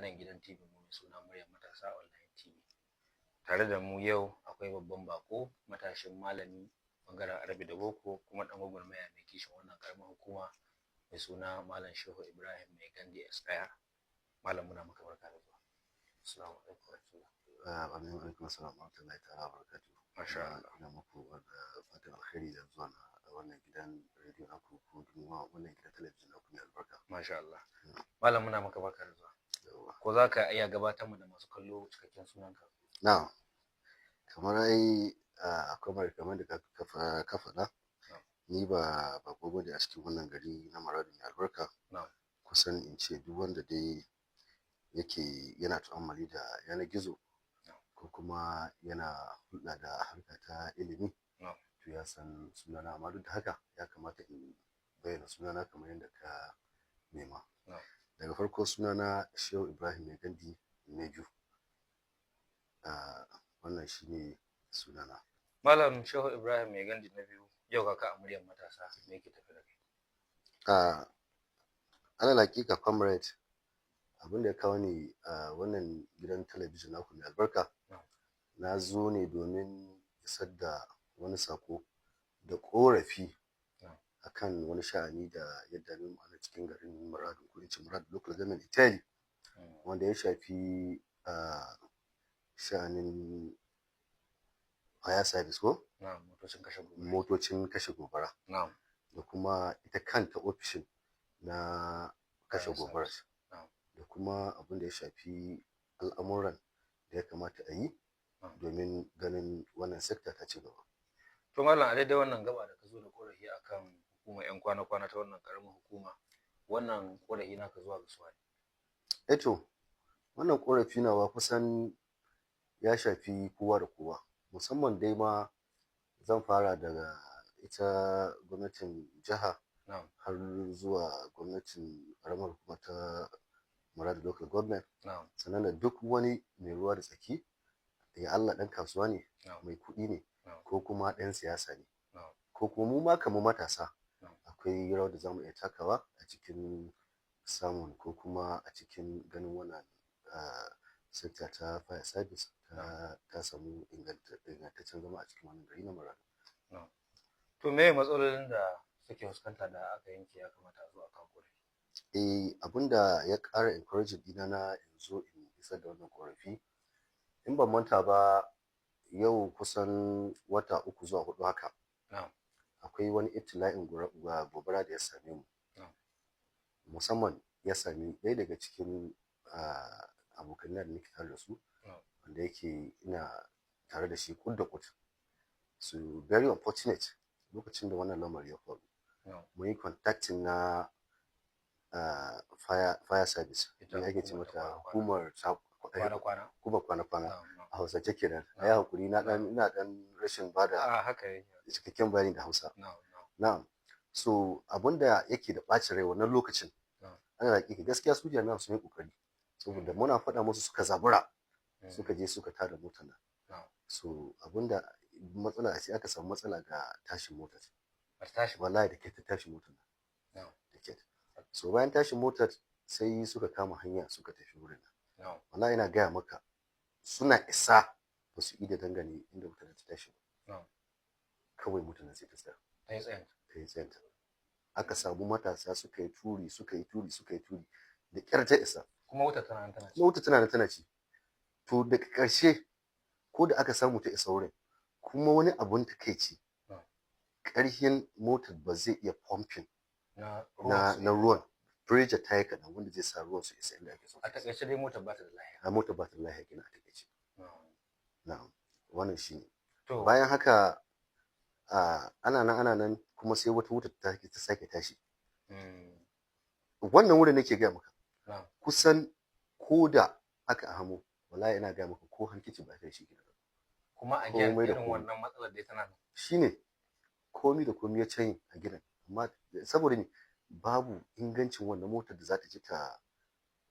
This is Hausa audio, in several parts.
nan gidan TV mu mai suna Muryar Matasa Online TV. Tare da mu yau akwai babban bako, matashin malami bangaren Arabi da Boko kuma dan gwagwarmaya mai kishin wannan karamar hukuma mai suna Malam Shehu Ibrahim Mai Gandi Esquire. Malam muna maka barka da zuwa. Assalamu alaikum warahmatullahi. Amin alaikum assalam wa rahmatullahi ta'ala wa barakatuh. Masha Allah. Ina muku fatan alkhairi da zuwa na wannan gidan rediyo naku ko kuma wannan gidan talabijin naku mai albarka. Masha Allah. Malam muna maka barka da zuwa. Ko za ka iya gabatar mu da masu kallo cikakken sunanka? Na'am. Kamar ai akwai kamar da ka faɗa, ni ba bako da a cikin wannan gari na Maradi mai albarka. Kusan in ce duk wanda dai yake yana tu'ammali da yanar gizo ko kuma yana hulɗa da harka ta ilimi, to ya san sunana, amma duk da haka ya kamata in bayyana sunana kamar yadda ka nema. Daga farko sunana Shehu Ibrahim Mai Gandi Meju. Wannan shine sunana. Malam Shehu Ibrahim Mai Gandi na biyu, yau kaka a Muryar Matasa, me yake tafi da kai? Alal hakika comrade, abin da ya kawo ni wannan gidan talabijin naku mai albarka, na zo ne domin isar da wani sako da korafi akan wani sha'ani da ya dame mu a cikin garin Maradi, kudancin Maradi local government Italy, wanda ya shafi sha'anin fire service ko? Motocin kashe gobara. Da kuma ita kanta ofishin na kashe gobara. Da kuma abin da ya shafi al'amuran da ya kamata a yi domin ganin wannan sekta ta ci gaba. To malam, a daidai wannan gaba da ka zo da korafi akan hukumar 'yan kwana-kwana ta wannan karamin hukuma, wannan korafi naka zuwa ga suwa ne? To, wannan korafi nawa kusan ya shafi kowa da kowa, musamman dai ma zan fara daga ita gwamnatin jiha har zuwa gwamnatin karamar hukuma ta Maradi local government, sannan da duk wani mai ruwa da tsaki, ya Allah ɗan kasuwa ne, mai kuɗi ne, ko kuma ɗan siyasa ne, ko kuma mu ma kamar matasa akwai rawar da za mu iya takawa a cikin samun ko kuma a cikin ganin wannan sekta ta fire service ta samu ingantaccen zama a cikin wannan gari na Maradi. To me matsalolin da suke fuskanta da aka yanke ya kamata a zo a kan korafi? Abinda ya ƙara encouraging ɗina na in zo in isar da wannan korafi, in ban manta ba yau kusan wata 3 zuwa 4 haka, akwai wani ibtila'in gobara da ya same mu, musamman ya sami ɗaya daga cikin abokan da nake tare da su, wanda yake ina tare da shi kud da kud. So very unfortunate, lokacin da wannan lamari ya faru, mun yi contacting na fire service, ne ake ce mata hukumar kwana-kwana a Hausance kenan. Ai hakuri, ina dan rashin bada cikakken bayani da Hausa. Na'am. So abinda yake da bacin rai wannan lokacin, ana hakika gaskiya su jami'an sun yi kokari, saboda muna faɗa musu suka zabura suka je suka tada motar nan. So abinda matsala sai aka samu matsala ga tashin motar. Wallahi da ke ta tashin motar nan. So bayan tashin motar sai suka kama hanya suka tafi wurin nan. Wallahi ina gaya maka, suna isa ba su ida dangane inda motar ta tashi ba. Kawai motar nan sai ta tsaya. Ta yi tsayanta. Aka samu matasa suka yi turi da ƙyar ta isa. Kuma wuta tana nan tana ci. Wuta tana nan tana ci. To daga ƙarshe, ko da aka samu ta isa wurin, kuma wani abun takeici, ƙarfin motar ba zai iya pumping na ruwan, pressure ta yi kaɗan wanda zai sa ruwan su isa inda ake so. A takaice dai motar ba ta da lahiya. Motar ba ta da lahiya kenan a takaice. Na'am, wannan shine. To bayan haka ana nan kuma sai wata wuta ta sake tashi. Wannan wurin nake gaya maka, kusan ko da aka hamo, wallahi ina gaya maka ko hankici ba kai shi gidan. Kuma a gidan irin wannan matsalar dai tana nan. Shine komi da komi ya canyi a gidan, amma saboda ni babu ingancin wannan motar da za ta je ta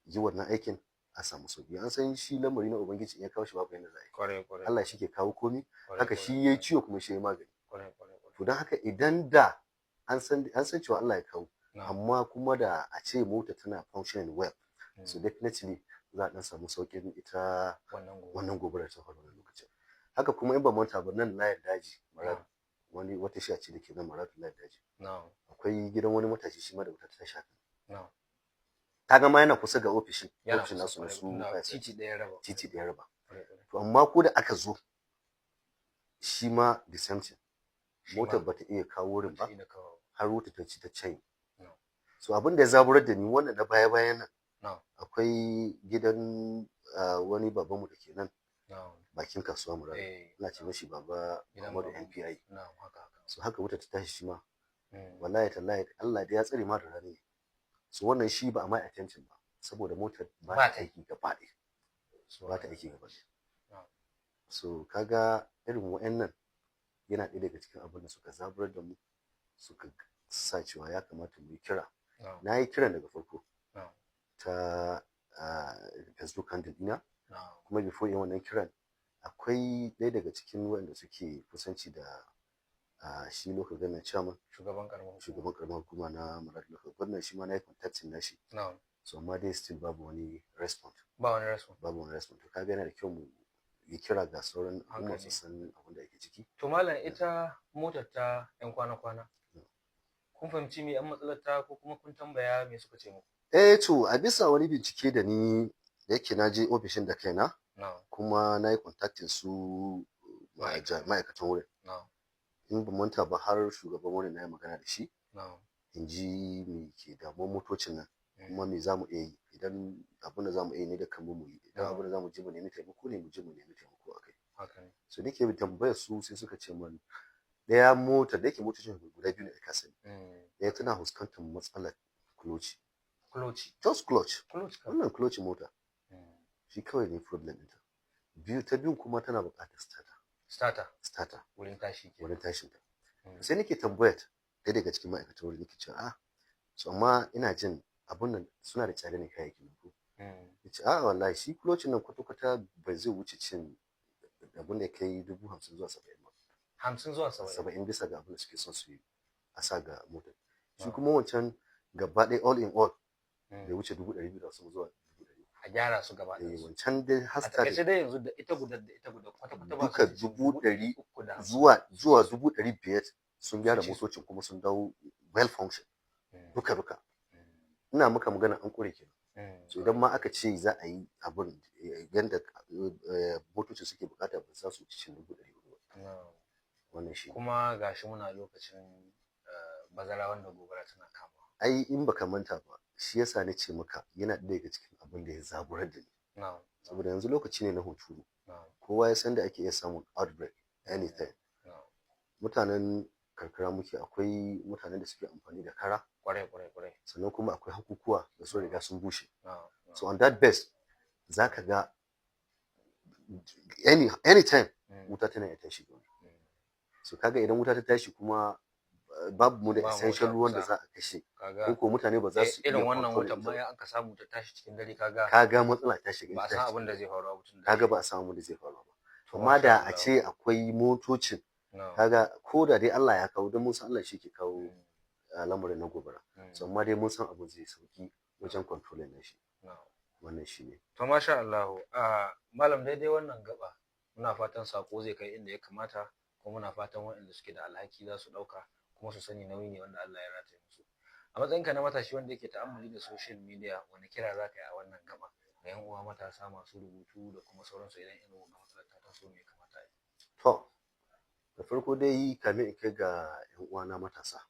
yi wannan aikin a samu sauki. An san shi lamari na ubangiji in ya kawo shi babu yanda za a yi. Allah shi ke kawo komi, haka shi yayi ciwo kuma shi yayi magani. To don haka idan da an san cewa Allah ya kawo, amma kuma da a ce mota tana functioning well, so definitely za a dan samu saukin ita wannan gobarar ta faru lokacin. Haka kuma in ba manta ba nan layin daji Maradu wani wata shi a ce dake nan Maradu layin daji akwai gidan wani matashi shi ma da wuta ta shafa kaga ma yana kusa ga ofishin nasu na su titi ɗaya raba to amma ko da aka zo shi ma the same thing motar bata iya kawo wurin ba har wuta ta ci ta can so abin da ya zaburar da ni wannan na baya bayan nan akwai gidan wani babanmu da ke nan bakin kasuwa Muradu ina ce mashi baba Muhammadu NPI so haka wuta ta tashi shi ma wallahi tallahi Allah da ya tsare ma da rani so wannan shi ba a mai attention ba saboda motar ba ta aiki gaba ɗaya ba ta aiki gaba ɗaya so kaga irin wa'annan yana ɗaya daga cikin abin da suka zaburar da mu suka sa cewa ya kamata mu yi kira na yi kiran daga farko ta Facebook handle ɗina kuma before yin wannan kiran akwai ɗaya daga cikin waɗanda suke kusanci da shi local government chairman shugaban karamar hukuma na Maradu local government shi ma na yi contacting nashi so amma dai still babu wani response to kaga yana da kyau mu yi kira ga sauran al'umma su san abin da yake ciki to malam ita motar ta yan kwana kun fahimci me an matsalar ta ko kuma kun tambaya me suka ce muku to a bisa wani bincike da ni yake na je ofishin da kaina kuma na yi contacting su ma'aikatan wurin in ba manta ba har shugaban wurin na yi magana da shi in ji me ke damuwar motocin nan kuma me za mu iya yi idan abin da za mu iya ne da kanmu mu yi idan abin da za mu je mu nemi taimako ne mu je mu nemi taimako a kai so da ke tambayar su sai suka ce man ɗaya mota da yake motocin guda biyu ne da kasani ɗaya tana fuskantar matsalar clutch just clutch wannan clutch mota shi kawai ne problem ɗinta ta biyun kuma tana buƙatar starter wurin tashin ta sai nake tambayar ɗaya daga cikin ma'aikatan wurin nake cewa so amma ina jin abun nan suna da tsada ne kayayyakin ko yace wallahi shi clutch nan kwata-kwata bai zai wuce cin abin da ya kai 50,000 zuwa 70 ba 50 zuwa 70 bisa ga abin da suke son su yi a sa ga motar shi kuma wancan gaba ɗaya all in all bai wuce 250 zuwa 100 a gyara su gaba ɗaya wancan dai hasta da dai yanzu da ita guda kwata-kwata ba duka 100,000 zuwa 500,000 sun gyara motocin kuma sun dawo well function duka ina maka magana an kure kenan so idan ma aka ce za a yi abin yanda motocin suke bukata ba za su ci cin 100,000 wannan shi kuma gashi muna lokacin bazara wanda gobara tana kama ai in baka manta ba shi yasa na ce maka yana ɗaya daga cikin abin da ya zaburar da ni saboda yanzu lokaci ne na hunturu kowa ya san da ake iya samun outbreak anytime mutanen karkara muke akwai mutanen da suke amfani da kara kwarai sannan kuma akwai hakukuwa da sun riga sun bushe so on that base zaka ga anytime wuta tana iya tashi so kaga idan wuta ta tashi kuma babu mu da essential ruwan da za a kashe ko mutane ba za su irin wannan wutan ma an ka samu ta tashi cikin dare kaga matsala ta shiga ba a san abin da zai faru ba kaga ba a san abin da zai faru ba amma da a ce akwai motocin kaga ko da dai Allah ya kawo don mun san Allah shi ke kawo lamarin na gobara so amma dai mun san abin zai sauki wajen controlling na shi wannan shi ne to masha Allah malam daidai wannan gaba muna fatan sako zai kai inda ya kamata kuma muna fatan waɗanda suke da alhaki za su ɗauka kuma su sani nauyi ne wanda Allah ya rataye musu a matsayinka na matashi wanda yake ta'ammuli da social media wani kira za ka yi a wannan gaba ga yan uwa matasa masu rubutu da kuma sauransu idan irin wannan matsalar ta taso me kamata yi to da farko dai kamin in kai ga yan uwa na matasa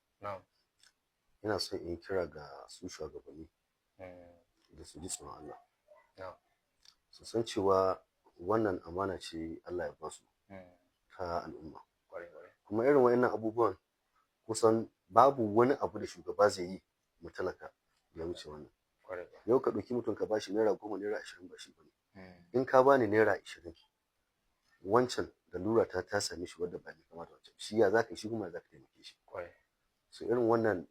ina son in kira ga su shugabanni da su ji tsoron Allah su san cewa wannan amana ce Allah ya ba su ta al'umma kuma irin wa'annan abubuwan kusan babu wani abu da shugaba zai yi mu talaka ya wuce wannan yau ka ɗauki mutum ka bashi naira 10 naira 20 ba shi bane in ka bani naira 20 wancan da lura ta same shi wanda ba ni kamata wancan shi ya zaka shi kuma zaka taimake shi so irin wannan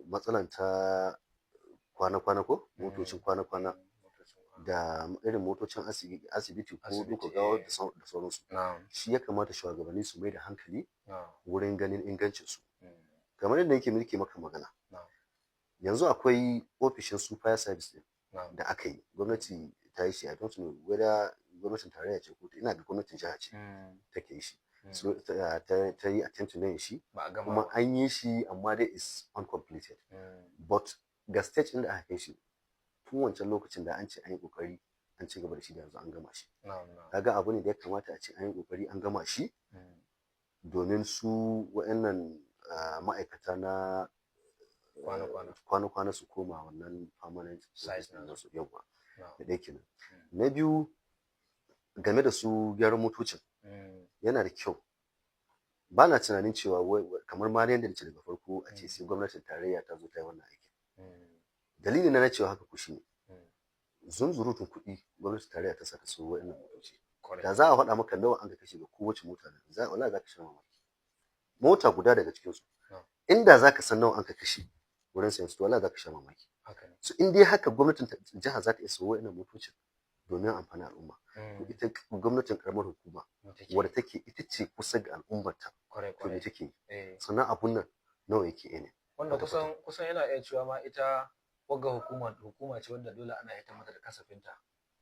matsalan ta kwana-kwana ko motocin kwana-kwana da irin motocin asibiti ko duka gawa da sauransu shi ya kamata shugabanni su mai da hankali wurin ganin ingancinsu kamar yadda yake mulki maka magana yanzu akwai ofishin su fire service din da aka yi, gwamnati ta yi shi, I don't know whether gwamnatin tarayya ce ko ina ga gwamnatin jiha ce take yi shi, so ta yi attempt na yin shi kuma an yi shi amma dai is uncompleted, but ga stage inda aka kai shi tun wancan lokacin da an ce an yi kokari an ci gaba da shi da yanzu an gama shi, kaga abu ne da ya kamata a ce an yi kokari an gama shi domin su wa'annan ma'aikata na kwana-kwana su koma wannan permanent size na su yawa da ɗaya kenan. Na biyu game da su gyaran motocin yana da kyau, ba na tunanin cewa kamar ma yadda nace daga farko a ce sai gwamnatin tarayya ta zo ta yi wannan aikin. Dalilin na cewa haka ku shine zunzurutun kuɗi gwamnatin tarayya ta saka su wa'annan motoci, da za a faɗa maka nawa an ka kashe ga kowace mota wallahi za ka sha mamaki. Mota guda daga cikin su inda za ka san nawa an ka kashe wurin sayan su wallahi za ka sha mamaki. So in dai haka gwamnatin jiha za ta iya sayo wa'annan motocin domin amfani al'umma, ita gwamnatin karamar hukuma wadda take ita ce kusa ga al'ummarta to me take yi, sannan abun nan nawa yake ne wanda kusan yana iya cewa ma ita wagga hukuma ce wanda dole ana yi mata da kasafinta,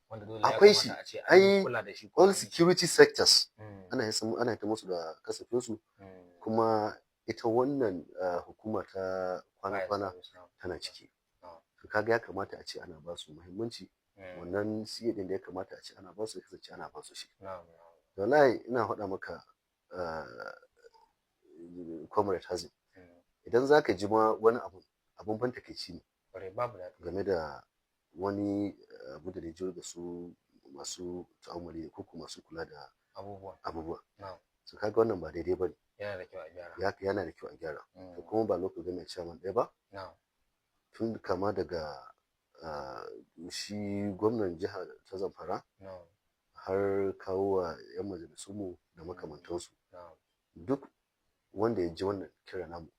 wanda dole akwai shi ai kula da shi all security sectors ana yi ta musu da kasafin su, kuma ita wannan hukuma ta kwana-kwana tana ciki, to kaga ya kamata a ce ana ba su muhimmanci, wannan siye din da ya kamata a ce ana ba su kasance ana ba su shi. Wallahi ina faɗa maka comrade Hazim, idan zaka ji ma wani abun ban takeici ne game da wani abu da ya da su masu ta'ammali ko kuma masu kula da abubuwa so kaga wannan ba daidai bane, yana da kyau a gyara to kuma ba local government chairman ɗaya ba tun kama daga shi gwamnan jihar ta Zamfara har kawo wa 'yan majalisunmu da makamantansu, duk wanda ya ji wannan kira namu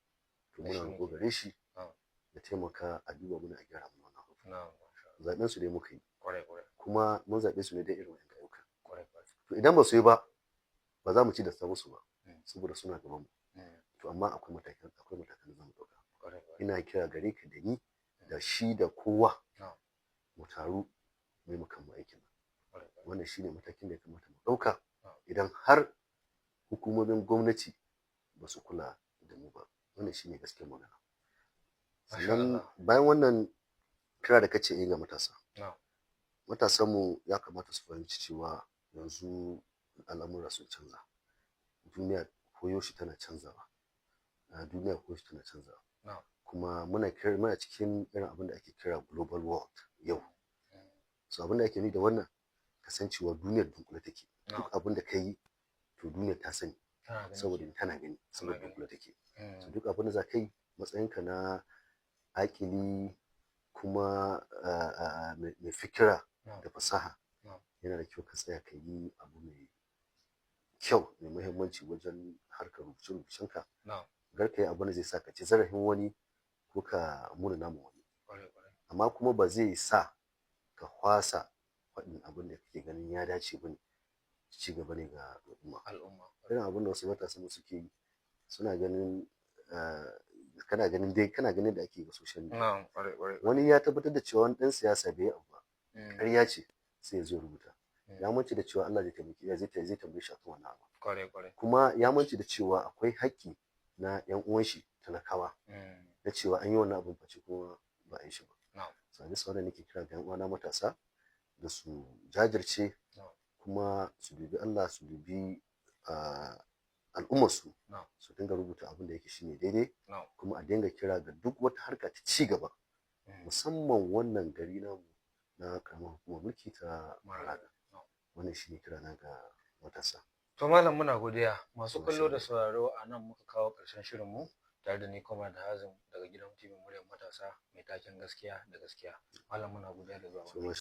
to muna roƙo gare shi da taimaka a duba muna a gyara mu wannan zaɓen su dai muka yi kuma mun zaɓe su ne dai irin wannan ayyuka, to idan ba su yi ba za mu ci da musu ba saboda suna gaban mu, to amma akwai matakan da zamu ɗauka. Ina kira gare ka da ni da shi da kowa mu taru mai mukan aikin wannan shine matakin da ya kamata mu ɗauka idan har hukumomin gwamnati ba su kula da mu ba, wannan shine gaskiyar magana. Sannan bayan wannan kira da kace ga matasan mu ya kamata su fahimci cewa yanzu al'amura sun canza, duniya koyaushe tana canzawa, kuma muna cikin irin abin da ake kira global world yau, so abin da ake nufi da wannan kasancewa duniyar dunkule take, duk abin da ka yi to duniyar ta sani saboda tana gani saboda dunkule take, so duk abin da za ka yi matsayinka na akili kuma mai fikira da fasaha yana da kyau ka tsaya ka yi abu mai kyau mai muhimmanci wajen harkar rubuce-rubucenka, gar ka yi abin da zai sa ka ci zarafin wani ko ka munana ma wani, amma kuma ba zai sa ka hwasa faɗin abin da kake ganin ya dace ba ne, ci gaba ne ga al'umma. Irin abin da wasu matasa suke yi suna ganin kana ganin da ake ga social media, wani ya tabbatar da cewa wani ɗan siyasa bai abu ba ƙarya ce sai ya zo rubuta, ya mace da cewa Allah zai tambaye shi akan wannan abu, kuma ya mace da cewa akwai haƙƙi na ƴan uwan shi talakawa na cewa an yi wannan abin face kuma ba a yi shi ba. Sani sauran nake kira ga ƴan uwana matasa da su jajirce kuma su dubi Allah, su dubi al'ummarsu, su dinga rubuta abin da yake shine daidai, kuma a dinga kira ga duk wata harka ta ci gaba, musamman wannan gari namu na karamar hukumar mulki ta Marada. Wannan shine kira na ga matasa. To malam muna godiya, masu kallo da sauraro a nan muka kawo ƙarshen shirin mu tare da ni Comrade Hazim daga gidan TV Muryar Matasa mai taken gaskiya da gaskiya. Malam muna godiya da zuwa.